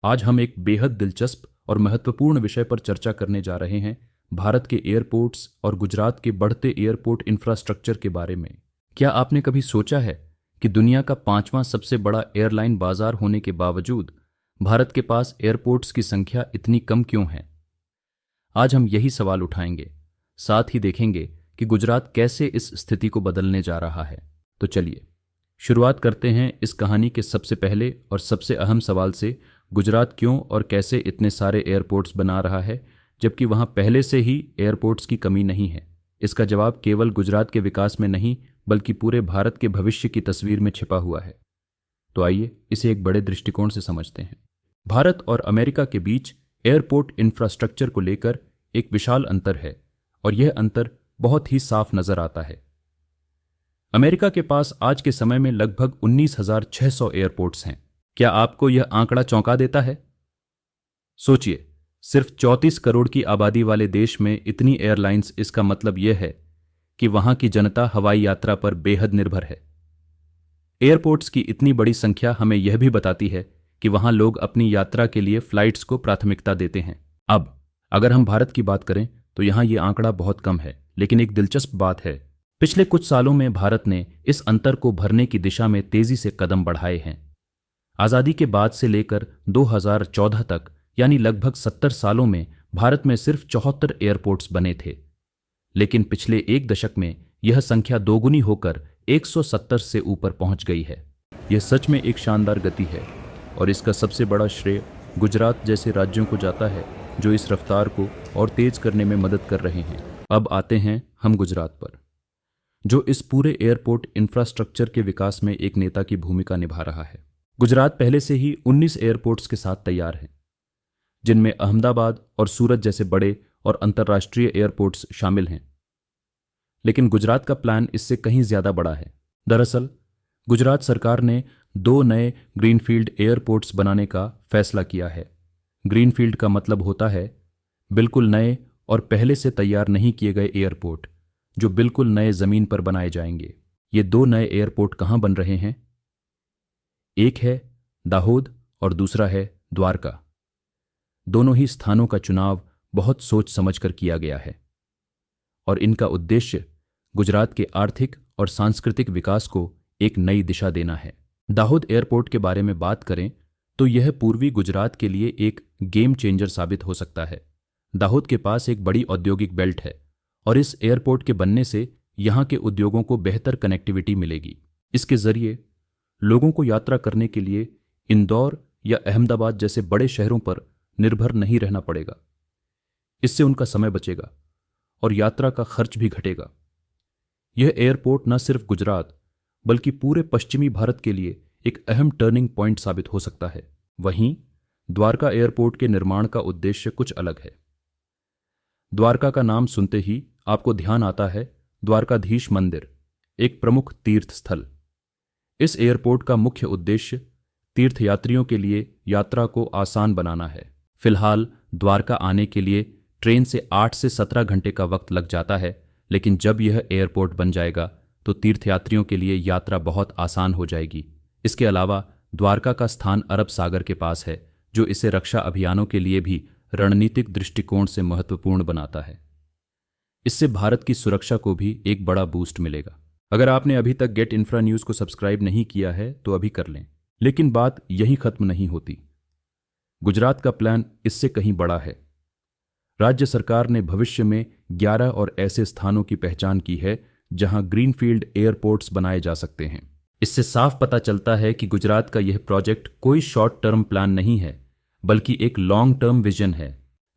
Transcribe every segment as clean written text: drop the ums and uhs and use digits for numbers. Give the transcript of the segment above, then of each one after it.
आज हम एक बेहद दिलचस्प और महत्वपूर्ण विषय पर चर्चा करने जा रहे हैं, भारत के एयरपोर्ट्स और गुजरात के बढ़ते एयरपोर्ट इंफ्रास्ट्रक्चर के बारे में। क्या आपने कभी सोचा है कि दुनिया का 5वां सबसे बड़ा एयरलाइन बाजार होने के बावजूद भारत के पास एयरपोर्ट्स की संख्या इतनी कम क्यों है? आज हम यही सवाल उठाएंगे, साथ ही देखेंगे कि गुजरात कैसे इस स्थिति को बदलने जा रहा है। तो चलिए शुरुआत करते हैं इस कहानी के सबसे पहले और सबसे अहम सवाल से। गुजरात क्यों और कैसे इतने सारे एयरपोर्ट्स बना रहा है जबकि वहां पहले से ही एयरपोर्ट्स की कमी नहीं है? इसका जवाब केवल गुजरात के विकास में नहीं बल्कि पूरे भारत के भविष्य की तस्वीर में छिपा हुआ है। तो आइए इसे एक बड़े दृष्टिकोण से समझते हैं। भारत और अमेरिका के बीच एयरपोर्ट इंफ्रास्ट्रक्चर को लेकर एक विशाल अंतर है और यह अंतर बहुत ही साफ नजर आता है। अमेरिका के पास आज के समय में लगभग 19,600 एयरपोर्ट्स हैं। क्या आपको यह आंकड़ा चौंका देता है? सोचिए, सिर्फ 34 करोड़ की आबादी वाले देश में इतनी एयरलाइंस, इसका मतलब यह है कि वहां की जनता हवाई यात्रा पर बेहद निर्भर है। एयरपोर्ट्स की इतनी बड़ी संख्या हमें यह भी बताती है कि वहां लोग अपनी यात्रा के लिए फ्लाइट्स को प्राथमिकता देते हैं। अब अगर हम भारत की बात करें तो यहां यह आंकड़ा बहुत कम है, लेकिन एक दिलचस्प बात है, पिछले कुछ सालों में भारत ने इस अंतर को भरने की दिशा में तेजी से कदम बढ़ाए हैं। आज़ादी के बाद से लेकर 2014 तक, यानी लगभग 70 सालों में भारत में सिर्फ 74 एयरपोर्ट्स बने थे, लेकिन पिछले एक दशक में यह संख्या दोगुनी होकर 170 से ऊपर पहुंच गई है। यह सच में एक शानदार गति है और इसका सबसे बड़ा श्रेय गुजरात जैसे राज्यों को जाता है जो इस रफ्तार को और तेज करने में मदद कर रहे हैं। अब आते हैं हम गुजरात पर, जो इस पूरे एयरपोर्ट इंफ्रास्ट्रक्चर के विकास में एक नेता की भूमिका निभा रहा है। गुजरात पहले से ही 19 एयरपोर्ट्स के साथ तैयार है, जिनमें अहमदाबाद और सूरत जैसे बड़े और अंतर्राष्ट्रीय एयरपोर्ट्स शामिल हैं। लेकिन गुजरात का प्लान इससे कहीं ज्यादा बड़ा है। दरअसल गुजरात सरकार ने 2 नए ग्रीनफील्ड एयरपोर्ट्स बनाने का फैसला किया है। ग्रीनफील्ड का मतलब होता है बिल्कुल नए और पहले से तैयार नहीं किए गए एयरपोर्ट, जो बिल्कुल नए जमीन पर बनाए जाएंगे। ये 2 नए एयरपोर्ट कहां बन रहे हैं? एक है दाहोद और दूसरा है द्वारका। दोनों ही स्थानों का चुनाव बहुत सोच समझकर किया गया है और इनका उद्देश्य गुजरात के आर्थिक और सांस्कृतिक विकास को एक नई दिशा देना है। दाहोद एयरपोर्ट के बारे में बात करें तो यह पूर्वी गुजरात के लिए एक गेम चेंजर साबित हो सकता है। दाहोद के पास एक बड़ी औद्योगिक बेल्ट है और इस एयरपोर्ट के बनने से यहाँ के उद्योगों को बेहतर कनेक्टिविटी मिलेगी। इसके जरिए लोगों को यात्रा करने के लिए इंदौर या अहमदाबाद जैसे बड़े शहरों पर निर्भर नहीं रहना पड़ेगा। इससे उनका समय बचेगा और यात्रा का खर्च भी घटेगा। यह एयरपोर्ट न सिर्फ गुजरात बल्कि पूरे पश्चिमी भारत के लिए एक अहम टर्निंग पॉइंट साबित हो सकता है। वहीं द्वारका एयरपोर्ट के निर्माण का उद्देश्य कुछ अलग है। द्वारका का नाम सुनते ही आपको ध्यान आता है द्वारकाधीश मंदिर, एक प्रमुख तीर्थ स्थल। इस एयरपोर्ट का मुख्य उद्देश्य तीर्थयात्रियों के लिए यात्रा को आसान बनाना है। फिलहाल द्वारका आने के लिए ट्रेन से 8 से 17 घंटे का वक्त लग जाता है, लेकिन जब यह एयरपोर्ट बन जाएगा तो तीर्थयात्रियों के लिए यात्रा बहुत आसान हो जाएगी। इसके अलावा द्वारका का स्थान अरब सागर के पास है, जो इसे रक्षा अभियानों के लिए भी रणनीतिक दृष्टिकोण से महत्वपूर्ण बनाता है। इससे भारत की सुरक्षा को भी एक बड़ा बूस्ट मिलेगा। अगर आपने अभी तक गेट इंफ्रा न्यूज़ को सब्सक्राइब नहीं किया है तो अभी कर लें। लेकिन बात यही खत्म नहीं होती। गुजरात का प्लान इससे कहीं बड़ा है। राज्य सरकार ने भविष्य में 11 और ऐसे स्थानों की पहचान की है जहां ग्रीनफील्ड एयरपोर्ट्स बनाए जा सकते हैं। इससे साफ पता चलता है कि गुजरात का यह प्रोजेक्ट कोई शॉर्ट टर्म प्लान नहीं है, बल्कि एक लॉन्ग टर्म विजन है।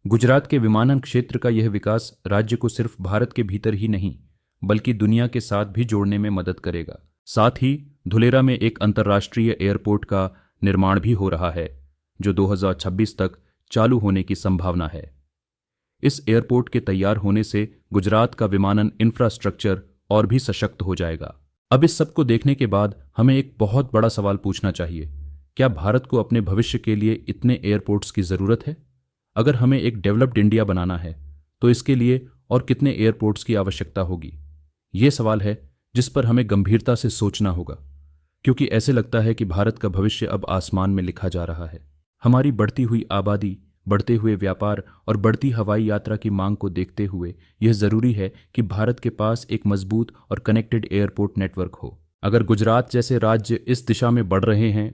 गुजरात के विमानन क्षेत्र का यह विकास राज्य को सिर्फ भारत के भीतर ही नहीं बल्कि दुनिया के साथ भी जोड़ने में मदद करेगा। साथ ही धुलेरा में एक अंतर्राष्ट्रीय एयरपोर्ट का निर्माण भी हो रहा है, जो 2026 तक चालू होने की संभावना है। इस एयरपोर्ट के तैयार होने से गुजरात का विमानन इंफ्रास्ट्रक्चर और भी सशक्त हो जाएगा। अब इस सब को देखने के बाद हमें एक बहुत बड़ा सवाल पूछना चाहिए, क्या भारत को अपने भविष्य के लिए इतने एयरपोर्ट्स की ज़रूरत है? अगर हमें एक डेवलप्ड इंडिया बनाना है तो इसके लिए और कितने एयरपोर्ट्स की आवश्यकता होगी? ये सवाल है जिस पर हमें गंभीरता से सोचना होगा, क्योंकि ऐसे लगता है कि भारत का भविष्य अब आसमान में लिखा जा रहा है। हमारी बढ़ती हुई आबादी, बढ़ते हुए व्यापार और बढ़ती हवाई यात्रा की मांग को देखते हुए यह जरूरी है कि भारत के पास एक मजबूत और कनेक्टेड एयरपोर्ट नेटवर्क हो। अगर गुजरात जैसे राज्य इस दिशा में बढ़ रहे हैं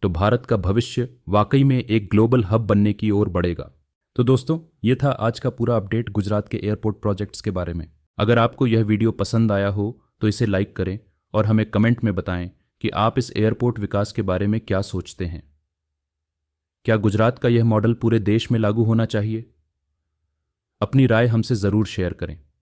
तो भारत का भविष्य वाकई में एक ग्लोबल हब बनने की ओर बढ़ेगा। तो दोस्तों, ये था आज का पूरा अपडेट गुजरात के एयरपोर्ट प्रोजेक्ट्स के बारे में। अगर आपको यह वीडियो पसंद आया हो तो इसे लाइक करें और हमें कमेंट में बताएं कि आप इस एयरपोर्ट विकास के बारे में क्या सोचते हैं। क्या गुजरात का यह मॉडल पूरे देश में लागू होना चाहिए? अपनी राय हमसे ज़रूर शेयर करें।